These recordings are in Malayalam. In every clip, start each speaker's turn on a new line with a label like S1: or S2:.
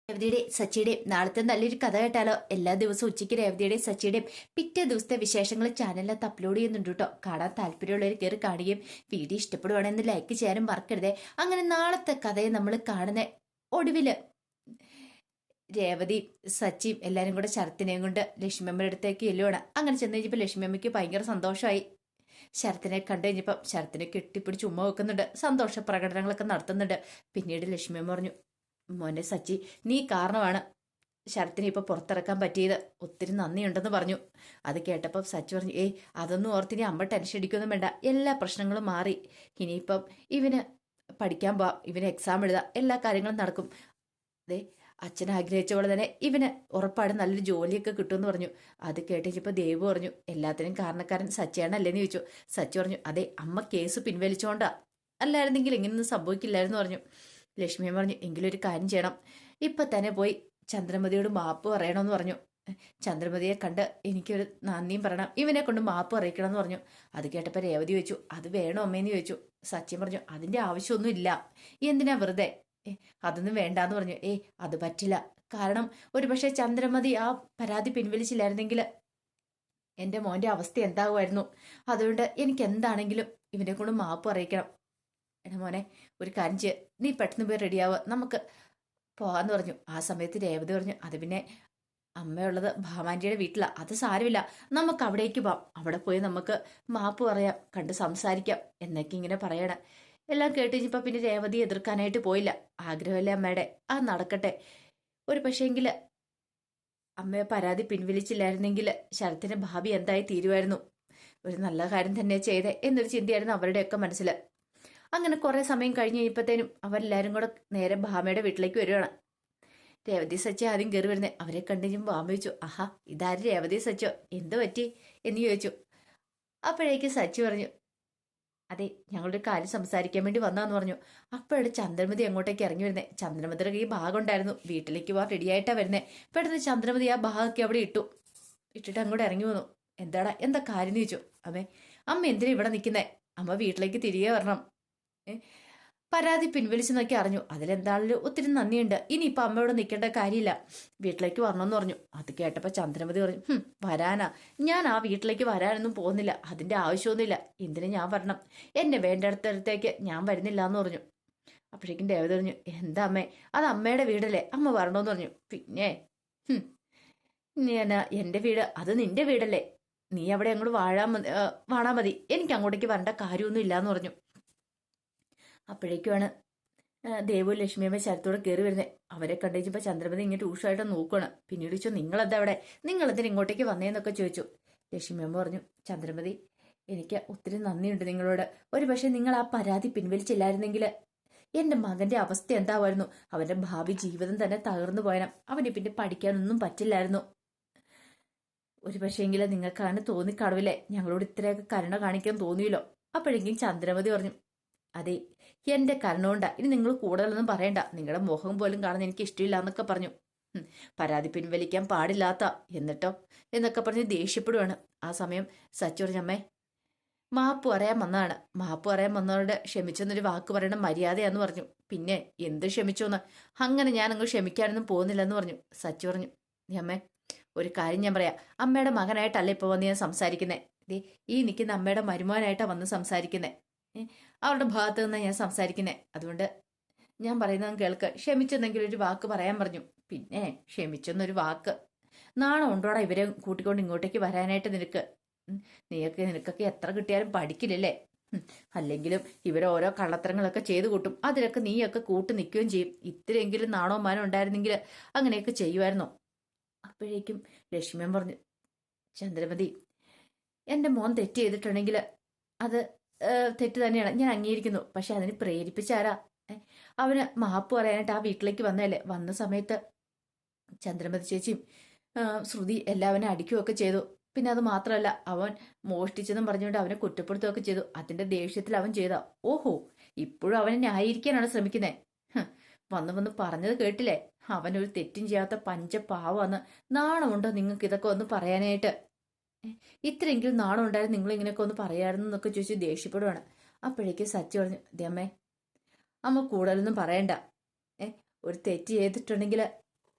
S1: രേവതിയുടെയും സച്ചിയുടെയും നാളത്തെ നല്ലൊരു കഥ കേട്ടാലോ? എല്ലാ ദിവസവും ഉച്ചയ്ക്ക് രേവതിയുടെയും സച്ചിയുടെയും പിറ്റേ ദിവസത്തെ വിശേഷങ്ങൾ ചാനലിനകത്ത് അപ്ലോഡ് ചെയ്യുന്നുണ്ട് കേട്ടോ. കാണാൻ താല്പര്യമുള്ളവർ കയറി കാണുകയും വീഡിയോ ഇഷ്ടപ്പെടുവാണെന്ന് ലൈക്ക് ചെയ്യാനും മറക്കരുതേ. അങ്ങനെ നാളത്തെ കഥയെ നമ്മൾ കാണുന്ന ഒടുവില് രേവതി സച്ചിയും എല്ലാരും കൂടെ ശരത്തിനെയും കൊണ്ട് ലക്ഷ്മിയമ്മയുടെ അടുത്തേക്ക് ചെല്ലുവാണ്. അങ്ങനെ ചെന്ന് കഴിഞ്ഞപ്പോൾ ലക്ഷ്മിയമ്മയ്ക്ക് ഭയങ്കര സന്തോഷമായി. ശരത്തിനെ കണ്ടു കഴിഞ്ഞപ്പം ശരത്തിനെ കെട്ടിപ്പിടിച്ച് ഉമ്മ വെക്കുന്നുണ്ട്, സന്തോഷ പ്രകടനങ്ങളൊക്കെ നടത്തുന്നുണ്ട്. പിന്നീട് ലക്ഷ്മിയമ്മ പറഞ്ഞു, മോനെ സച്ചി, നീ കാരണമാണ് ശരത്തിനെ ഇപ്പൊ പുറത്തിറക്കാൻ പറ്റിയത്, ഒത്തിരി നന്ദിയുണ്ടെന്ന് പറഞ്ഞു. അത് കേട്ടപ്പം സച്ചി പറഞ്ഞു, ഏയ് അതൊന്നും ഓർത്തിനി അമ്മ ടെൻഷൻ അടിക്കൊന്നും വേണ്ട, എല്ലാ പ്രശ്നങ്ങളും മാറി. ഇനിയിപ്പം ഇവന് പഠിക്കാൻ പോവാം, ഇവന് എക്സാം എഴുതാം, എല്ലാ കാര്യങ്ങളും നടക്കും. അതെ, അച്ഛൻ ആഗ്രഹിച്ച പോലെ തന്നെ ഇവന് ഉറപ്പായിട്ടും നല്ലൊരു ജോലിയൊക്കെ കിട്ടുമെന്ന് പറഞ്ഞു. അത് കേട്ടിപ്പോ ദേവ് പറഞ്ഞു, എല്ലാത്തിനും കാരണക്കാരൻ സച്ചിയാണല്ലേന്ന് ചോദിച്ചു. സച്ചി പറഞ്ഞു, അതെ, അമ്മ കേസ് പിൻവലിച്ചോണ്ടാ, അല്ലായിരുന്നെങ്കിൽ ഇങ്ങനൊന്നും സംഭവിക്കില്ലായിരുന്നു പറഞ്ഞു. ലക്ഷ്മിയും പറഞ്ഞു, എങ്കിലും ഒരു കാര്യം ചെയ്യണം, ഇപ്പൊ തന്നെ പോയി ചന്ദ്രമതിയോട് മാപ്പ് പറയണമെന്ന് പറഞ്ഞു. ചന്ദ്രമതിയെ കണ്ട് എനിക്കൊരു നന്ദിയും പറയണം, ഇവനെ കൊണ്ട് മാപ്പ് അറിയിക്കണം എന്ന് പറഞ്ഞു. അത് കേട്ടപ്പോൾ രേവതി ചോദിച്ചു, അത് വേണോ അമ്മേന്ന് ചോദിച്ചു. സച്ചിൻ പറഞ്ഞു, അതിന്റെ ആവശ്യമൊന്നും ഇല്ല, എന്തിനാ വെറുതെ, അതൊന്നും വേണ്ടാന്ന് പറഞ്ഞു. അത് പറ്റില്ല, കാരണം ഒരുപക്ഷെ ചന്ദ്രമതി ആ പരാതി പിൻവലിച്ചില്ലായിരുന്നെങ്കിൽ എന്റെ മോന്റെ അവസ്ഥ എന്താകുമായിരുന്നു. അതുകൊണ്ട് എനിക്ക് എന്താണെങ്കിലും ഇവനെ കൊണ്ട് മാപ്പ് അറിയിക്കണം. എടാ മോനെ, ഒരു കാര്യം ചെയ്യ, നീ പെട്ടെന്ന് പോയി റെഡിയാവുക, നമുക്ക് പോകാന്ന് പറഞ്ഞു. ആ സമയത്ത് രേവതി പറഞ്ഞു, അത് പിന്നെ അമ്മയുള്ളത് ഭാമാൻറ്റിയുടെ വീട്ടിലാണ്, അത് സാരമില്ല, നമുക്ക് അവിടേക്ക് പോവാം, അവിടെ പോയി നമുക്ക് മാപ്പ് പറയാം, കണ്ട് സംസാരിക്കാം എന്നൊക്കെ ഇങ്ങനെ പറയണം. എല്ലാം കേട്ട് കഴിഞ്ഞപ്പോൾ പിന്നെ രേവതി എതിർക്കാനായിട്ട് പോയില്ല. ആഗ്രഹമല്ലേ അമ്മയുടെ, അത് നടക്കട്ടെ. ഒരു പക്ഷേങ്കിൽ അമ്മയെ പരാതി പിൻവലിച്ചില്ലായിരുന്നെങ്കിൽ ശരത്തിന്റെ ഭാവി എന്തായി തീരുമായിരുന്നു. ഒരു നല്ല കാര്യം തന്നെ ചെയ്തേ എന്നൊരു ചിന്തയായിരുന്നു അവരുടെയൊക്കെ മനസ്സിൽ. അങ്ങനെ കുറെ സമയം കഴിഞ്ഞ് കഴിഞ്ഞപ്പോഴത്തേനും അവരെല്ലാരും കൂടെ നേരെ ഭാമയുടെ വീട്ടിലേക്ക് വരുവാണ്. രേവതി സച്ചി ആദ്യം കയറി വരുന്നേ. അവരെ കണ്ടുകഴിഞ്ഞും ഭാമ ചോദിച്ചു, ആഹാ, ഇതാര് രേവതി സച്ചോ, എന്ത് പറ്റി എന്ന് ചോദിച്ചു. അപ്പോഴേക്ക് സച്ചി പറഞ്ഞു, അതെ, ഞങ്ങളുടെ കാര്യം സംസാരിക്കാൻ വേണ്ടി വന്നാന്ന് പറഞ്ഞു. അപ്പോഴാണ് ചന്ദ്രമതി അങ്ങോട്ടേക്ക് ഇറങ്ങി വരുന്നേ. ചന്ദ്രമതിയുടെ ഈ ഭാഗം ഉണ്ടായിരുന്നു, വീട്ടിലേക്ക് പോകാൻ റെഡിയായിട്ടാ വരുന്നേ. പെട്ടെന്ന് ചന്ദ്രമതി ആ ഭാഗമൊക്കെ അവിടെ ഇട്ടിട്ട് അങ്ങോട്ട് ഇറങ്ങി വന്നു. എന്താ കാര്യം എന്ന് ചോദിച്ചു. അമ്മ എന്തിനാ ഇവിടെ നിൽക്കുന്നേ, അമ്മ വീട്ടിലേക്ക് തിരികെ വരണം, പരാതി പിൻവലിച്ചെന്നൊക്കെ അറിഞ്ഞു, അതിലെന്താണെങ്കിലും ഒത്തിരി നന്ദിയുണ്ട്, ഇനിയിപ്പൊ അമ്മയോട് നിൽക്കേണ്ട കാര്യമില്ല, വീട്ടിലേക്ക് വരണമെന്ന് പറഞ്ഞു. അത് കേട്ടപ്പോ ചന്ദ്രമതി പറഞ്ഞു, വരാനാ, ഞാൻ ആ വീട്ടിലേക്ക് വരാനൊന്നും പോകുന്നില്ല, അതിന്റെ ആവശ്യമൊന്നുമില്ല, എന്തിനു ഞാൻ വരണം, എന്നെ വേണ്ടടുത്തടുത്തേക്ക് ഞാൻ വരുന്നില്ല എന്ന് പറഞ്ഞു. അപ്പോഴേക്കും ദേവത പറഞ്ഞു, എന്താ അമ്മേ, അത് അമ്മയുടെ വീടല്ലേ, അമ്മ വരണമെന്ന് പറഞ്ഞു. പിന്നെ ഞാൻ, എന്റെ വീട് അത് നിന്റെ വീടല്ലേ, നീ അവിടെ അങ്ങോട്ട് വാണാ മതി, എനിക്ക് അങ്ങോട്ടേക്ക് വരേണ്ട കാര്യമൊന്നും ഇല്ലാന്ന് പറഞ്ഞു. അപ്പോഴേക്കുമാണ് ദേവു ലക്ഷ്മിയമ്മ ശരത്തോടെ കയറി വരുന്നത്. അവരെ കണ്ടുവച്ചപ്പോൾ ചന്ദ്രമതി ഇങ്ങനെ ടൂഷായിട്ട് നോക്കുകയാണ്. പിന്നീട് ചോദിച്ചു, നിങ്ങളെന്താ അവിടെ, നിങ്ങളെന്തിനാ ഇങ്ങോട്ടേക്ക് വന്നേന്നൊക്കെ ചോദിച്ചു. ലക്ഷ്മിയമ്മ പറഞ്ഞു, ചന്ദ്രമതി, എനിക്ക് ഒത്തിരി നന്ദിയുണ്ട് നിങ്ങളോട്, ഒരുപക്ഷെ നിങ്ങൾ ആ പരാതി പിൻവലിച്ചില്ലായിരുന്നെങ്കിൽ എന്റെ മകന്റെ അവസ്ഥ എന്താവായിരുന്നു, അവന്റെ ഭാവി ജീവിതം തന്നെ തകർന്നു പോയണം, അവന് പിന്നെ പഠിക്കാനൊന്നും പറ്റില്ലായിരുന്നു. ഒരു പക്ഷേങ്കിലും നിങ്ങൾക്കാണ് തോന്നിക്കാണുമില്ലേ, ഞങ്ങളോട് ഇത്രയൊക്കെ കരുണ കാണിക്കാൻ തോന്നിയല്ലോ. അപ്പോഴെങ്കിലും ചന്ദ്രമതി പറഞ്ഞു, അതെ, എന്റെ കരുണോണ്ടാ, ഇനി നിങ്ങൾ കൂടുതലൊന്നും പറയണ്ട, നിങ്ങളുടെ മുഖം പോലും കാണാൻ എനിക്ക് ഇഷ്ടമില്ല എന്നൊക്കെ പറഞ്ഞു. പരാതി പിൻവലിക്കാൻ പാടില്ലാത്ത എന്നിട്ടോ എന്നൊക്കെ പറഞ്ഞ് ദേഷ്യപ്പെടുവാണ്. ആ സമയം സച്ചു പറഞ്ഞ, അമ്മേ, മാപ്പ് പറയാൻ വന്നതാണ്, മാപ്പ് പറയാൻ വന്നവരോട് ക്ഷമിച്ചെന്നൊരു വാക്ക് പറയണം, മര്യാദയാന്ന് പറഞ്ഞു. പിന്നെ എന്ത് ക്ഷമിച്ചോന്ന്, അങ്ങനെ ഞാൻ അങ്ങ് ക്ഷമിക്കാനൊന്നും പോകുന്നില്ലെന്ന് പറഞ്ഞു. സച്ചു പറഞ്ഞു, അമ്മേ, ഒരു കാര്യം ഞാൻ പറയാം, അമ്മയുടെ മകനായിട്ടല്ല ഇപ്പൊ വന്ന് ഞാൻ സംസാരിക്കുന്നേ, ഈ നിൽക്കുന്ന അമ്മയുടെ മരുമോനായിട്ടാ വന്ന് സംസാരിക്കുന്നേ, അവരുടെ ഭാഗത്ത് നിന്നാണ് ഞാൻ സംസാരിക്കുന്നേ, അതുകൊണ്ട് ഞാൻ പറയുന്നത് കേൾക്ക്, ക്ഷമിച്ചെന്നെങ്കിലും ഒരു വാക്ക് പറയാൻ പറഞ്ഞു. പിന്നെ ക്ഷമിച്ചെന്നൊരു വാക്ക്, നാണം ഉണ്ടോടാ ഇവരെ കൂട്ടിക്കൊണ്ട് ഇങ്ങോട്ടേക്ക് വരാനായിട്ട് നിനക്ക്, നിനക്കൊക്കെ എത്ര കിട്ടിയാലും പഠിക്കില്ലല്ലേ, അല്ലെങ്കിലും ഇവരോരോ കള്ളത്തരങ്ങളൊക്കെ ചെയ്തു കൂട്ടും, അതിലൊക്കെ നീയൊക്കെ കൂട്ട് നിൽക്കുകയും ചെയ്യും, ഇത്രയെങ്കിലും നാണോ മാനോ ഉണ്ടായിരുന്നെങ്കിൽ അങ്ങനെയൊക്കെ ചെയ്യുമായിരുന്നോ. അപ്പോഴേക്കും ലക്ഷ്മിയൻ പറഞ്ഞു, ചന്ദ്രമതി, എന്റെ മോൻ തെറ്റ് ചെയ്തിട്ടുണ്ടെങ്കിൽ അത് തെറ്റ് തന്നെയാണ്, ഞാൻ അംഗീകരിക്കുന്നു, പക്ഷെ അതിന് പ്രേരിപ്പിച്ചാരാ, അവന് മാപ്പ് പറയാനായിട്ട് ആ വീട്ടിലേക്ക് വന്നതല്ലേ, വന്ന സമയത്ത് ചന്ദ്രമതി ചേച്ചിയും ശ്രുതി എല്ലാവരും അടിക്കുകയൊക്കെ ചെയ്തു, പിന്നെ അത് മാത്രമല്ല അവൻ മോഷ്ടിച്ചെന്നും പറഞ്ഞുകൊണ്ട് അവനെ കുറ്റപ്പെടുത്തുകയൊക്കെ ചെയ്തു, അതിന്റെ ദേഷ്യത്തിൽ അവൻ ചെയ്താ. ഓഹോ, ഇപ്പോഴും അവനെ ന്യായീകരിക്കാനാണ് ശ്രമിക്കുന്നേ, വന്ന് പറഞ്ഞത് കേട്ടില്ലേ, അവനൊരു തെറ്റും ചെയ്യാത്ത പഞ്ചപാവാന്ന്, നാണമുണ്ടോ നിങ്ങൾക്ക് ഇതൊക്കെ ഒന്ന് പറയാനായിട്ട്, ഇത്രയെങ്കിലും നാണം ഉണ്ടായിരുന്നു നിങ്ങൾ ഇങ്ങനെയൊക്കെ ഒന്ന് പറയായിരുന്നു എന്നൊക്കെ ചോദിച്ച് ദേഷ്യപ്പെടുവാണ്. അപ്പോഴേക്ക് സച്ചി പറഞ്ഞു, അമ്മേ, അമ്മ കൂടുതലൊന്നും പറയണ്ട, ഒരു തെറ്റ് ചെയ്തിട്ടുണ്ടെങ്കിൽ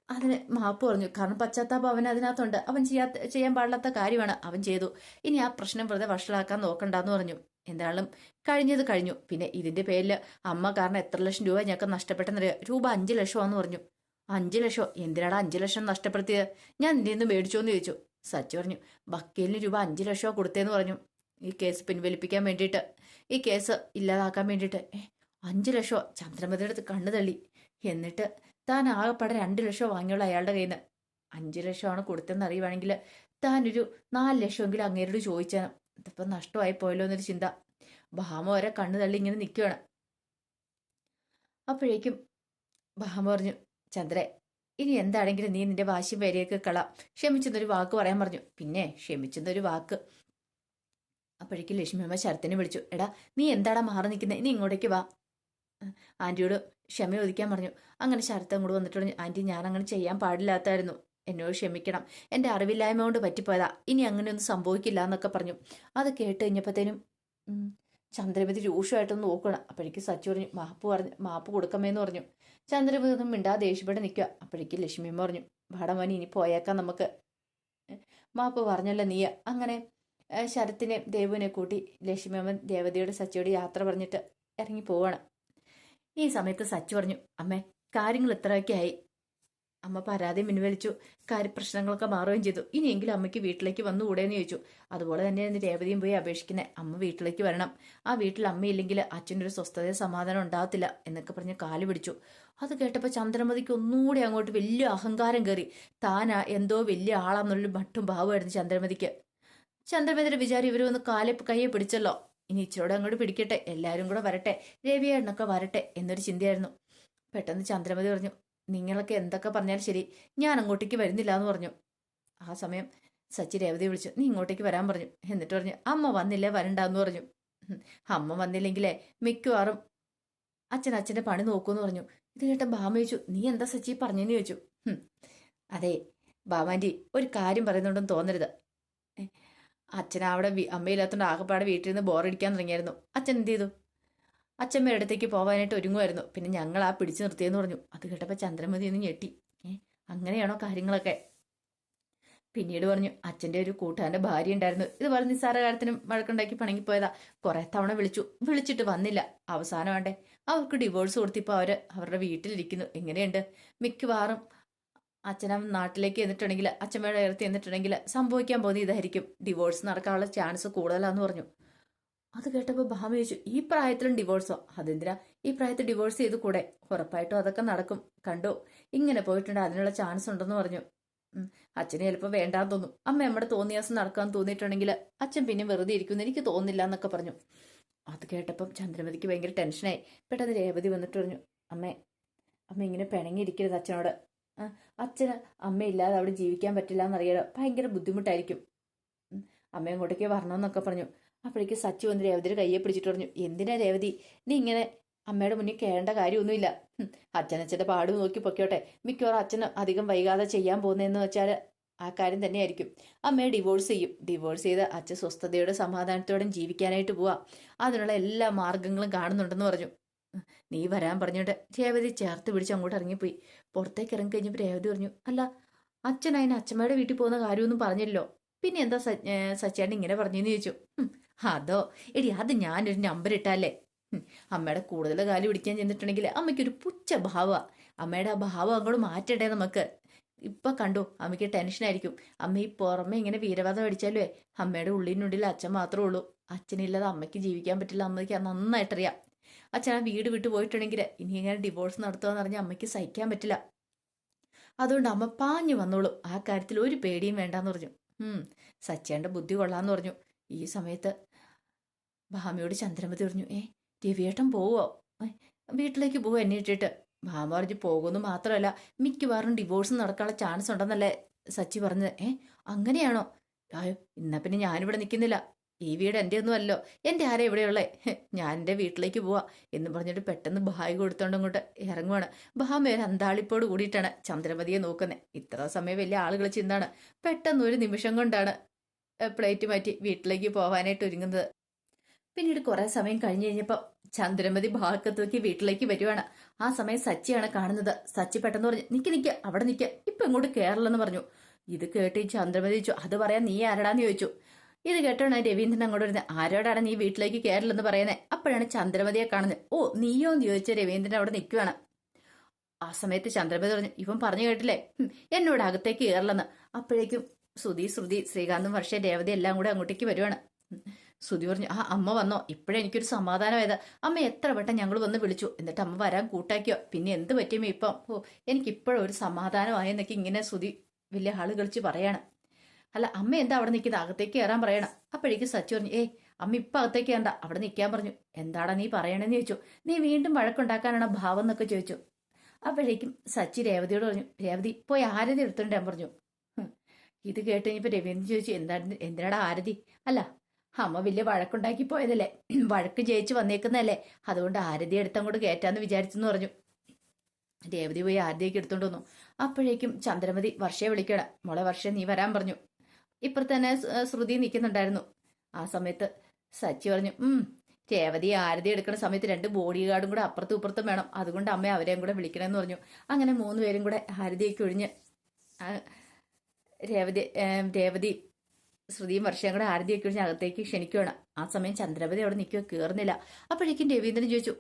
S1: അതിന് മാപ്പ് പറഞ്ഞു. കാരണം പശ്ചാത്താപം അവൻ അതിനകത്തുണ്ട്. അവൻ ചെയ്യാൻ പാടില്ലാത്ത കാര്യമാണ് അവൻ ചെയ്തു. ഇനി ആ പ്രശ്നം വെറുതെ വഷളാക്കാൻ നോക്കണ്ടെന്ന് പറഞ്ഞു. എന്തായാലും കഴിഞ്ഞത് കഴിഞ്ഞു. പിന്നെ ഇതിന്റെ പേരിൽ അമ്മ കാരണം എത്ര ലക്ഷം രൂപ ഞങ്ങൾക്ക് നഷ്ടപ്പെട്ടെന്നറിയാം. രൂപ 5 ലക്ഷമാന്ന് പറഞ്ഞു. 5 ലക്ഷം? എന്തിനാടാ 5 ലക്ഷം നഷ്ടപ്പെടുത്തിയത്? ഞാൻ നിന്റെ നിന്ന് മേടിച്ചോന്ന് ചോദിച്ചു. സച്ചി പറഞ്ഞു, വക്കീലിന് രൂപ 5 ലക്ഷം കൊടുത്തേന്ന് പറഞ്ഞു. ഈ കേസ് പിൻവലിപ്പിക്കാൻ വേണ്ടിയിട്ട്, ഈ കേസ് ഇല്ലാതാക്കാൻ വേണ്ടിയിട്ട്. 5 ലക്ഷമോ? ചന്ദ്രമതിയുടെ അടുത്ത് കണ്ണു തള്ളി. എന്നിട്ട് താൻ ആകെപ്പാടെ 2 ലക്ഷം വാങ്ങിയുള്ള അയാളുടെ കയ്യിൽ നിന്ന്. 5 ലക്ഷമാണ് കൊടുത്തെന്ന് അറിയുവാണെങ്കിൽ താനൊരു 4 ലക്ഷമെങ്കിലും അങ്ങേരോട് ചോദിച്ചാണ്. ഇതിപ്പോൾ നഷ്ടമായി പോയല്ലോ എന്നൊരു ചിന്ത. ഭാമ വരെ കണ്ണു തള്ളി ഇങ്ങനെ നിൽക്കുകയാണ്. അപ്പോഴേക്കും ഭാമ പറഞ്ഞു, ചന്ദ്രേ, ഇനി എന്താണെങ്കിലും നീ നിന്റെ വാശിയും വരെയൊക്കെ ക്ഷമിച്ചെന്നൊരു വാക്ക് പറയാൻ പറഞ്ഞു. പിന്നെ ക്ഷമിച്ചെന്നൊരു വാക്ക്. അപ്പോഴേക്കും ലക്ഷ്മിയമ്മ ശരത്തിനെ വിളിച്ചു. എടാ, നീ എന്താടാ മാറി നിൽക്കുന്നത്? നീ ഇങ്ങോട്ടേക്ക് വാ. ആൻറ്റിയോട് ക്ഷമ ചോദിക്കാൻ പറഞ്ഞു. അങ്ങനെ ശരത്ത് അങ്ങോട്ട് വന്നിട്ട് പറഞ്ഞു, ആൻറ്റി, ഞാൻ അങ്ങനെ ചെയ്യാൻ പാടില്ലാത്തായിരുന്നു, എന്നോട് ക്ഷമിക്കണം, എൻ്റെ അറിവില്ലായ്മ കൊണ്ട് പറ്റിപ്പോയതാ, ഇനി അങ്ങനെയൊന്നും സംഭവിക്കില്ല എന്നൊക്കെ പറഞ്ഞു. അത് കേട്ട് കഴിഞ്ഞപ്പോഴത്തേനും ചന്ദ്രമതി രൂക്ഷമായിട്ടൊന്ന് നോക്കണം. അപ്പോഴേക്കും സച്ചു പറഞ്ഞു, മാപ്പ് കൊടുക്കമേന്ന് പറഞ്ഞു. ചന്ദ്രമതി ഒന്നും മിണ്ടാ ദേഷ്യപ്പെട്ട് നിൽക്കുക. അപ്പോഴേക്കും ലക്ഷ്മിയമ്മ പറഞ്ഞു, ഭാടമോനി, ഇനി പോയേക്കാം നമുക്ക്. മാപ്പ് പറഞ്ഞല്ലോ നീ. അങ്ങനെ ശരത്തിനെ ദേവുവിനെ കൂട്ടി ലക്ഷ്മിയമ്മ ദേവതയോട് സച്ചിയോട് യാത്ര പറഞ്ഞിട്ട് ഇറങ്ങി പോവാണ്. ഈ സമയത്ത് സച്ചു പറഞ്ഞു, അമ്മേ, കാര്യങ്ങൾ ഇത്രയൊക്കെ ആയി. അമ്മ പരാതി പിൻവലിച്ചു. കാര്യപ്രശ്നങ്ങളൊക്കെ മാറുകയും ചെയ്തു. ഇനിയെങ്കിലും അമ്മയ്ക്ക് വീട്ടിലേക്ക് വന്നുകൂടെയെന്ന് ചോദിച്ചു. അതുപോലെ തന്നെയാണ് രേവതിയും പോയി അപേക്ഷിക്കുന്നത്. അമ്മ വീട്ടിലേക്ക് വരണം. ആ വീട്ടിൽ അമ്മയില്ലെങ്കിൽ അച്ഛനൊരു സ്വസ്ഥതയും സമാധാനം ഉണ്ടാകത്തില്ല എന്നൊക്കെ പറഞ്ഞ് കാല് പിടിച്ചു. അത് കേട്ടപ്പോൾ ചന്ദ്രമതിക്ക് ഒന്നുകൂടി അങ്ങോട്ട് വലിയ അഹങ്കാരം കയറി. താനാ എന്തോ വലിയ ആളാന്നുള്ളൊരു മട്ടും ഭാവമായിരുന്നു ചന്ദ്രമതിക്ക്. ചന്ദ്രമതിയുടെ വിചാരം ഇവരൊന്ന് കയ്യെ പിടിച്ചല്ലോ, ഇനി ഇച്ചിരോടെ അങ്ങോട്ട് പിടിക്കട്ടെ, എല്ലാവരും കൂടെ വരട്ടെ, രവിയേട്ടനൊക്കെ വരട്ടെ എന്നൊരു ചിന്തയായിരുന്നു. പെട്ടെന്ന് ചന്ദ്രമതി പറഞ്ഞു, നിങ്ങളൊക്കെ എന്തൊക്കെ പറഞ്ഞാലും ശരി, ഞാൻ അങ്ങോട്ടേക്ക് വരുന്നില്ല എന്ന് പറഞ്ഞു. ആ സമയം സച്ചി രേവതിയെ വിളിച്ചു. നീ ഇങ്ങോട്ടേക്ക് വരാൻ പറഞ്ഞു. എന്നിട്ട് പറഞ്ഞു, അമ്മ വന്നില്ലേ വരണ്ടെന്ന് പറഞ്ഞു. അമ്മ വന്നില്ലെങ്കിലേ മിക്കവാറും അച്ഛൻ്റെ പണി നോക്കൂന്ന് പറഞ്ഞു. ഇത് കേട്ട ഭാമ ചോദിച്ചു, നീ എന്താ സച്ചി പറഞ്ഞെന്ന് ചോദിച്ചു. അതെ ഭാമാൻറ്റി, ഒരു കാര്യം പറയുന്നുണ്ടെന്ന് തോന്നരുത്. അച്ഛൻ അവിടെ അമ്മയില്ലാത്തതുകൊണ്ട് ആകെപ്പാടെ വീട്ടിൽ നിന്ന് ബോറടിക്കാൻ തുടങ്ങിയായിരുന്നു. അച്ഛൻ എന്ത് ചെയ്തു? അച്ഛമ്മയുടെ അടുത്തേക്ക് പോകാനായിട്ട് ഒരുങ്ങുമായിരുന്നു. പിന്നെ ഞങ്ങൾ ആ പിടിച്ചു നിർത്തിയെന്ന് പറഞ്ഞു. അത് കേട്ടപ്പോൾ ചന്ദ്രമതി ഒന്ന് ഞെട്ടി. അങ്ങനെയാണോ കാര്യങ്ങളൊക്കെ? പിന്നീട് പറഞ്ഞു, അച്ഛൻ്റെ ഒരു കൂട്ടുകാരൻ്റെ ഭാര്യ ഉണ്ടായിരുന്നു, ഇതുപോലെ നിസ്സാര കാര്യത്തിനും വഴക്കുണ്ടാക്കി പണങ്ങിപ്പോയതാ. കുറെ തവണ വിളിച്ചിട്ട് വന്നില്ല. അവസാനം വേണ്ടേ അവർക്ക് ഡിവോഴ്സ് കൊടുത്തിപ്പോൾ അവരുടെ വീട്ടിലിരിക്കുന്നു. എങ്ങനെയുണ്ട്? മിക്കവാറും അച്ഛൻ നാട്ടിലേക്ക് എന്നിട്ടുണ്ടെങ്കിൽ, അച്ഛമ്മയുടെ ഉയർത്തി എന്നിട്ടുണ്ടെങ്കിൽ സംഭവിക്കാൻ പോകുന്ന ഇതായിരിക്കും. ഡിവോഴ്സ് നടക്കാനുള്ള ചാൻസ് കൂടുതലാന്ന് പറഞ്ഞു. അത് കേട്ടപ്പോൾ ഭാമ ചോദിച്ചു, ഈ പ്രായത്തിലും ഡിവോഴ്സോ? അതെന്തിനാ ഈ പ്രായത്തിൽ ഡിവോഴ്സ് ചെയ്ത് കൂടെ? ഉറപ്പായിട്ടും അതൊക്കെ നടക്കും. കണ്ടോ, ഇങ്ങനെ പോയിട്ടുണ്ട്, അതിനുള്ള ചാൻസ് ഉണ്ടെന്ന് പറഞ്ഞു. അച്ഛന് ചിലപ്പോൾ വേണ്ടാന്ന് തോന്നും. അമ്മ നമ്മുടെ തോന്നിയാസം നടക്കാൻ തോന്നിയിട്ടുണ്ടെങ്കിൽ അച്ഛൻ പിന്നെ വെറുതെ ഇരിക്കുമെന്ന് എനിക്ക് തോന്നുന്നില്ല എന്നൊക്കെ പറഞ്ഞു. അത് കേട്ടപ്പം ചന്ദ്രമതിക്ക് ഭയങ്കര ടെൻഷനായി. പെട്ടെന്ന് രേവതി വന്നിട്ട് പറഞ്ഞു, അമ്മ ഇങ്ങനെ പിണങ്ങിയിരിക്കരുത് അച്ഛനോട്. അച്ഛന് അമ്മയില്ലാതെ അവിടെ ജീവിക്കാൻ പറ്റില്ല എന്നറിയാലോ, ഭയങ്കര ബുദ്ധിമുട്ടായിരിക്കും. അമ്മ അങ്ങോട്ടേക്ക് വരണമെന്നൊക്കെ പറഞ്ഞു. അപ്പോഴേക്ക് സച്ചു വന്ന് രേവതിയുടെ കയ്യെ പിടിച്ചിട്ട് പറഞ്ഞു, എന്തിനാ രേവതി നീ ഇങ്ങനെ അമ്മയുടെ മുന്നിൽ കയറേണ്ട കാര്യമൊന്നുമില്ല. അച്ഛനച്ഛൻ്റെ പാട് നോക്കി പൊക്കോട്ടെ. മിക്കവാറും അച്ഛന് അധികം വൈകാതെ ചെയ്യാൻ പോകുന്നതെന്ന് വെച്ചാൽ ആ കാര്യം തന്നെയായിരിക്കും. അമ്മയെ ഡിവോഴ്സ് ചെയ്യും. ഡിവോഴ്സ് ചെയ്ത് അച്ഛൻ സ്വസ്ഥതയോടെ സമാധാനത്തോടെ ജീവിക്കാനായിട്ട് പോവാം. അതിനുള്ള എല്ലാ മാർഗങ്ങളും കാണുന്നുണ്ടെന്ന് പറഞ്ഞു. നീ വരാൻ പറഞ്ഞോണ്ട് രേവതി ചേർത്ത് പിടിച്ച് അങ്ങോട്ട് ഇറങ്ങിപ്പോയി. പുറത്തേക്ക് ഇറങ്ങി കഴിഞ്ഞപ്പോൾ രേവതി പറഞ്ഞു, അല്ല, അച്ഛൻ അതിന് അച്ഛമ്മയുടെ വീട്ടിൽ പോകുന്ന കാര്യമൊന്നും പറഞ്ഞില്ലല്ലോ, പിന്നെ എന്താ സച്ചേട്ടൻ ഇങ്ങനെ പറഞ്ഞെന്ന് ചോദിച്ചു. അതോ എടി, അത് ഞാനൊരു നമ്പർ ഇട്ടല്ലേ. അമ്മയുടെ കൂടുതൽ കാലം പിടിക്കാൻ ചെന്നിട്ടുണ്ടെങ്കിൽ അമ്മയ്ക്കൊരു പുച്ഛ ഭാവമാണ്. അമ്മയുടെ ആ ഭാവം അങ്ങോട്ട് മാറ്റണ്ടേ നമുക്ക്? ഇപ്പൊ കണ്ടു, അമ്മയ്ക്ക് ടെൻഷനായിരിക്കും. അമ്മ ഈ പുറമെ ഇങ്ങനെ വീരവാദം അടിച്ചാലേ അമ്മയുടെ ഉള്ളിനുള്ളിൽ അച്ഛൻ മാത്രമേ ഉള്ളൂ. അച്ഛനില്ലാതെ അമ്മയ്ക്ക് ജീവിക്കാൻ പറ്റില്ല. അമ്മയ്ക്ക് നന്നായിട്ടറിയാം. അച്ഛൻ ആ വീട് വിട്ടു പോയിട്ടുണ്ടെങ്കിൽ ഇനി ഇങ്ങനെ ഡിവോഴ്സ് നടത്തുകയെന്ന് പറഞ്ഞാൽ അമ്മയ്ക്ക് സഹിക്കാൻ പറ്റില്ല. അതുകൊണ്ട് അമ്മ പാഞ്ഞു വന്നോളൂ, ആ കാര്യത്തിൽ ഒരു പേടിയും വേണ്ടാന്ന് പറഞ്ഞു. സച്ചേൻ്റെ ബുദ്ധി കൊള്ളാന്ന് പറഞ്ഞു. ഈ സമയത്ത് ഭാമയോട് ചന്ദ്രമതി പറഞ്ഞു, രവിയേട്ടൻ പോവോ? വീട്ടിലേക്ക് പോവോ എന്നെ ഇട്ടിട്ട്? ഭാമ പറഞ്ഞു, പോകുന്നു മാത്രമല്ല മിക്കവാറും ഡിവോഴ്സ് നടക്കാനുള്ള ചാൻസ് ഉണ്ടെന്നല്ലേ സച്ചി പറഞ്ഞത്. അങ്ങനെയാണോ? ആയോ, എന്നാ പിന്നെ ഞാനിവിടെ നിൽക്കുന്നില്ല. ഈ വീട് എൻ്റെ ഒന്നും അല്ലോ, എൻ്റെ ആരാ ഇവിടെയുള്ളേ? ഞാൻ എൻ്റെ വീട്ടിലേക്ക് പോവാ എന്ന് പറഞ്ഞിട്ട് പെട്ടെന്ന് ബാഗ് കൊടുത്തോണ്ട് അങ്ങോട്ട് ഇറങ്ങുവാണ്. ഭാമ ഒരു അന്താളിപ്പോട് കൂടിയിട്ടാണ് ചന്ദ്രമതിയെ നോക്കുന്നത്. ഇത്ര സമയം വലിയ ആളുകൾ ചിന്താണ്. പെട്ടെന്ന് ഒരു നിമിഷം കൊണ്ടാണ് പ്ലേറ്റ് മാറ്റി വീട്ടിലേക്ക് പോകാനായിട്ട് ഒരുങ്ങുന്നത്. പിന്നീട് കുറെ സമയം കഴിഞ്ഞ് കഴിഞ്ഞപ്പോൾ ചന്ദ്രമതി ഭാഗത്ത് നോക്കി വീട്ടിലേക്ക് വരുവാണ്. ആ സമയം സച്ചിയാണ് കാണുന്നത്. സച്ചി പെട്ടെന്ന് പറഞ്ഞു, നിക്ക് നിക്ക്, അവിടെ നിക്ക്, ഇപ്പൊ ഇങ്ങോട്ട് കേറലെന്ന് പറഞ്ഞു. ഇത് കേട്ട് ഈ ചന്ദ്രമതി ചോദിച്ചു, അത് പറയാൻ നീ ആരടാന്ന് ചോദിച്ചു. ഇത് കേട്ടോണ് രവീന്ദ്രൻ അങ്ങോട്ട് വരുന്നത്. ആരോടാണ് നീ വീട്ടിലേക്ക് കയറില്ലെന്ന് പറയുന്നത്? അപ്പോഴാണ് ചന്ദ്രമതിയെ കാണുന്നത്. ഓ നീയോ എന്ന് ചോദിച്ച രവീന്ദ്രൻ അവിടെ നിൽക്കുവാണ്. ആ സമയത്ത് ചന്ദ്രമതി പറഞ്ഞു, ഇവൻ പറഞ്ഞു കേട്ടില്ലേ എന്നോട് അകത്തേക്ക് കയറില്ലെന്ന്. അപ്പോഴേക്കും ശ്രുതി ശ്രീകാന്തും വർഷ രേവതി എല്ലാം കൂടെ അങ്ങോട്ടേക്ക് വരുവാണ്. ശ്രുതി പറഞ്ഞു, ആ അമ്മ വന്നോ, ഇപ്പോഴേ എനിക്കൊരു സമാധാനമായത്. അമ്മ എത്ര വട്ടം ഞങ്ങൾ വന്ന് വിളിച്ചു, എന്നിട്ട് അമ്മ വരാൻ കൂട്ടാക്കിയോ, പിന്നെ എന്ത് പറ്റിയമ്മ ഇപ്പം? ഓ എനിക്കിപ്പോഴും ഒരു സമാധാനമായെന്നൊക്കെ ഇങ്ങനെ ശ്രുതി വലിയ ആള് കളിച്ച് പറയാണ്. അല്ല അമ്മ എന്താ അവിടെ നിൽക്കുന്നത്, അകത്തേക്ക് കയറാൻ പറയണം. അപ്പോഴേക്കും സച്ചി പറഞ്ഞു, ഏയ് അമ്മ ഇപ്പം അകത്തേക്ക് കയറണ്ട, അവിടെ നിൽക്കാൻ പറഞ്ഞു. എന്താടാ നീ പറയണെന്ന് ചോദിച്ചു. നീ വീണ്ടും വഴക്കുണ്ടാക്കാനാണോ ഭാവം എന്നൊക്കെ ചോദിച്ചു. അപ്പോഴേക്കും സച്ചി രേവതിയോട് പറഞ്ഞു, രേവതി പോയി ആരതി എടുത്തോണ്ടാൻ പറഞ്ഞു. ഇത് കേട്ട് കഴിഞ്ഞപ്പോൾ രവീന്ദ്രൻ ചോദിച്ചു, എന്തിനാടാ ആരതി? അല്ല അമ്മ വലിയ വഴക്കുണ്ടാക്കി പോയതല്ലേ, വഴക്ക് ജയിച്ച് വന്നേക്കുന്നതല്ലേ, അതുകൊണ്ട് ആരതി എടുത്തങ്ങോട്ട് കയറ്റാന്ന് വിചാരിച്ചെന്ന് പറഞ്ഞു. രേവതി പോയി ആരതിയൊക്കെ എടുത്തോണ്ട് വന്നു. അപ്പോഴേക്കും ചന്ദ്രമതി വർഷയെ വിളിക്കണം. മോളെ വർഷ നീ വരാൻ പറഞ്ഞു. ഇപ്പുറത്ത് തന്നെ ശ്രുതി നിൽക്കുന്നുണ്ടായിരുന്നു. ആ സമയത്ത് സച്ചി പറഞ്ഞു, രേവതി ആരതി എടുക്കുന്ന സമയത്ത് 2 ബോഡി ഗാർഡും കൂടെ അപ്പുറത്തും ഇപ്പുറത്തും വേണം, അതുകൊണ്ട് അമ്മ അവരെയും കൂടെ വിളിക്കണമെന്ന് പറഞ്ഞു. അങ്ങനെ 3 പേരും കൂടെ ആരതിയൊക്കെ ഒഴിഞ്ഞ് രേവതി ശ്രുതിയും വർഷയും കൂടെ ആരതിയൊക്കെ ഒഴിഞ്ഞ് അകത്തേക്ക് ക്ഷണിക്കുകയാണ്. ആ സമയം ചന്ദ്രമതി അവിടെ നിൽക്കുക, കയറുന്നില്ല. അപ്പോഴേക്കും രവീന്ദ്രൻ ചോദിച്ചു,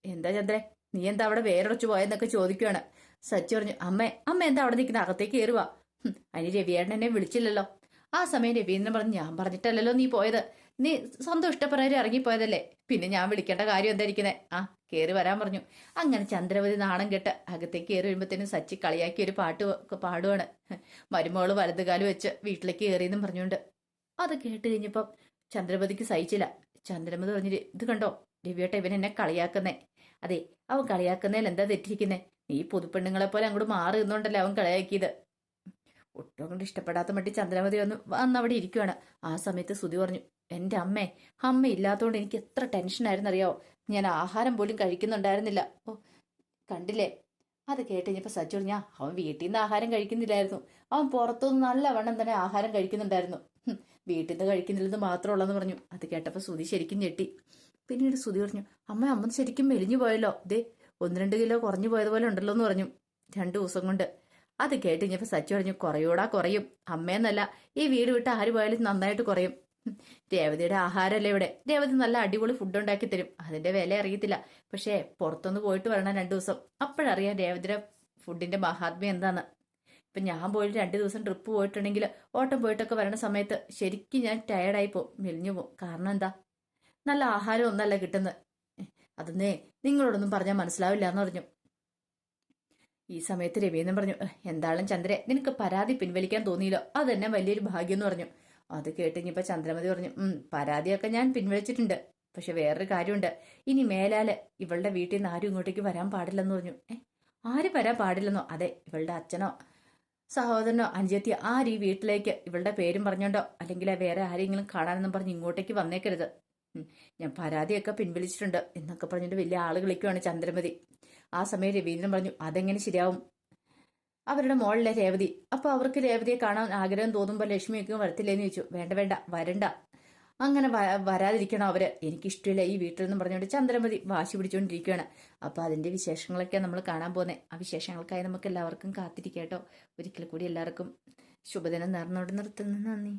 S1: എന്താ ചന്ദ്രേ നീ എന്താ അവിടെ വേരടച്ചു പോയെന്നൊക്കെ ചോദിക്കുകയാണ്. സച്ചി പറഞ്ഞു, അമ്മ എന്താ അവിടെ നിൽക്കുന്നത്, അകത്തേക്ക് കയറുക. അതിന് രവിയേട്ടൻ എന്നെ വിളിച്ചില്ലല്ലോ. ആ സമയം രവീന്ദ്രൻ പറഞ്ഞു, ഞാൻ പറഞ്ഞിട്ടല്ലല്ലോ നീ പോയത്, നീ സ്വന്തം ഇഷ്ടപ്രകാരം ഇറങ്ങിപ്പോയതല്ലേ, പിന്നെ ഞാൻ വിളിക്കേണ്ട കാര്യം എന്തായിരിക്കുന്നേ, ആ കയറി വരാൻ പറഞ്ഞു. അങ്ങനെ ചന്ദ്രവതി നാണം കെട്ട് അകത്തേക്ക് കയറി വരുമ്പോഴത്തേനും സച്ചി കളിയാക്കി ഒരു പാട്ട് പാടുവാണ്. മരുമോള് വലതുകാലം വെച്ച് വീട്ടിലേക്ക് കയറിയെന്നും പറഞ്ഞുകൊണ്ട്. അത് കേട്ട് കഴിഞ്ഞപ്പം ചന്ദ്രമതിക്ക് സഹിച്ചില്ല. ചന്ദ്രമതി പറഞ്ഞിട്ട്, ഇത് കണ്ടോ രവിയേട്ട ഇവൻ എന്നെ കളിയാക്കുന്നേ. അതെ അവൻ കളിയാക്കുന്നതിൽ എന്താ തെറ്റിരിക്കുന്നേ, നീ പുതുപ്പെണ്ണുങ്ങളെ പോലെ അങ്ങോട്ട് മാറി നിന്നോണ്ടല്ലേ അവൻ കളിയാക്കിയത്. ഒട്ടും കൊണ്ട് ഇഷ്ടപ്പെടാത്ത മട്ടി ചന്ദ്രമതി വന്ന് അവിടെ ഇരിക്കുവാണ്. ആ സമയത്ത് ശ്രുതി പറഞ്ഞു, എൻ്റെ അമ്മ ഇല്ലാത്തതുകൊണ്ട് എനിക്ക് എത്ര ടെൻഷനായിരുന്നു അറിയാവോ, ഞാൻ ആഹാരം പോലും കഴിക്കുന്നുണ്ടായിരുന്നില്ല. ഓ കണ്ടില്ലേ. അത് കേട്ട് കഴിഞ്ഞപ്പോൾ സച്ചു പറഞ്ഞു, അവൻ വീട്ടിൽ നിന്ന് ആഹാരം കഴിക്കുന്നില്ലായിരുന്നു, അവൻ പുറത്തുനിന്ന് നല്ലവണ്ണം തന്നെ ആഹാരം കഴിക്കുന്നുണ്ടായിരുന്നു, വീട്ടിൽ നിന്ന് കഴിക്കുന്നില്ലെന്ന് മാത്രമുള്ളെന്ന് പറഞ്ഞു. അത് കേട്ടപ്പോൾ ശ്രുതി ശരിക്കും ഞെട്ടി. പിന്നീട് ശ്രുതി പറഞ്ഞു, അമ്മ ശരിക്കും മെലിഞ്ഞു പോയല്ലോ, ദേ 1-2 കിലോ കുറഞ്ഞു പോയതുപോലെ ഉണ്ടല്ലോ എന്ന് പറഞ്ഞു 2 ദിവസം കൊണ്ട്. അത് കേട്ട് കഴിഞ്ഞപ്പോൾ സച്ചു പറഞ്ഞു, കുറയും, അമ്മയെന്നല്ല ഈ വീട് വിട്ട് ആര് പോയാലും നന്നായിട്ട് കുറയും. രേവതിയുടെ ആഹാരമല്ലേ ഇവിടെ, രേവതി നല്ല അടിപൊളി ഫുഡ് ഉണ്ടാക്കി തരും, അതിന്റെ വില അറിയത്തില്ല, പക്ഷേ പുറത്തൊന്ന് പോയിട്ട് വരണം 2 ദിവസം, അപ്പോഴറിയാം രേവതിയുടെ ഫുഡിന്റെ മഹാത്മ്യം എന്താന്ന്. ഇപ്പം ഞാൻ പോയിട്ട് 2 ദിവസം ട്രിപ്പ് പോയിട്ടുണ്ടെങ്കിൽ ഓട്ടം പോയിട്ടൊക്കെ വരണ സമയത്ത് ശരിക്കും ഞാൻ ടയർഡായി പോകും, മെലിഞ്ഞു പോകും. കാരണം എന്താ, നല്ല ആഹാരം ഒന്നല്ല കിട്ടുന്നത്. അതൊന്നേ നിങ്ങളോടൊന്നും പറഞ്ഞാൽ മനസ്സിലാവില്ല എന്ന് പറഞ്ഞു. ഈ സമയത്ത് രവീന്ദ്രൻ പറഞ്ഞു, എന്താളും ചന്ദ്ര നിനക്ക് പരാതി പിൻവലിക്കാൻ തോന്നിയില്ലോ, അത് തന്നെ വലിയൊരു ഭാഗ്യം എന്ന് പറഞ്ഞു. അത് കേട്ടിങ്ങിപ്പോ ചന്ദ്രമതി പറഞ്ഞു, പരാതിയൊക്കെ ഞാൻ പിൻവലിച്ചിട്ടുണ്ട്, പക്ഷെ വേറൊരു കാര്യമുണ്ട്, ഇനി മേലാല് ഇവളുടെ വീട്ടിൽ നിന്ന് ആരും ഇങ്ങോട്ടേക്ക് വരാൻ പാടില്ലെന്ന് പറഞ്ഞു. ആരും വരാൻ പാടില്ലെന്നോ? അതെ, ഇവളുടെ അച്ഛനോ സഹോദരനോ അഞ്ചെത്തിയോ ആരും ഈ വീട്ടിലേക്ക് ഇവളുടെ പേരും പറഞ്ഞോണ്ടോ അല്ലെങ്കിൽ വേറെ ആരെങ്കിലും കാണാനെന്നും പറഞ്ഞ് ഇങ്ങോട്ടേക്ക് വന്നേക്കരുത്. ഞാൻ പരാതിയൊക്കെ പിൻവലിച്ചിട്ടുണ്ട് എന്നൊക്കെ പറഞ്ഞിട്ട് വലിയ ആള് കളിക്കുവാണ് ചന്ദ്രമതി. ആ സമയം രവീന്ദ്രൻ പറഞ്ഞു, അതെങ്ങനെ ശരിയാവും, അവരുടെ മോളിലെ രേവതി, അപ്പൊ അവർക്ക് രേവതിയെ കാണാൻ ആഗ്രഹം തോന്നുമ്പോൾ ലക്ഷ്മിയൊക്കെ വരത്തില്ലേന്ന് ചോദിച്ചു. വേണ്ട വരണ്ട, അങ്ങനെ വരാതിരിക്കണം അവര്, എനിക്കിഷ്ടമില്ല ഈ വീട്ടിൽ നിന്നും പറഞ്ഞുകൊണ്ട് ചന്ദ്രമതി വാശി പിടിച്ചുകൊണ്ടിരിക്കുകയാണ്. അപ്പൊ അതിന്റെ വിശേഷങ്ങളൊക്കെ നമ്മൾ കാണാൻ പോകുന്നത്. ആ വിശേഷങ്ങൾക്കായി നമുക്ക് എല്ലാവർക്കും കാത്തിരിക്കാം കേട്ടോ. ഒരിക്കൽ കൂടി എല്ലാവർക്കും ശുഭദിനം നേർന്നോട് നിർത്തുന്നു. നന്ദി.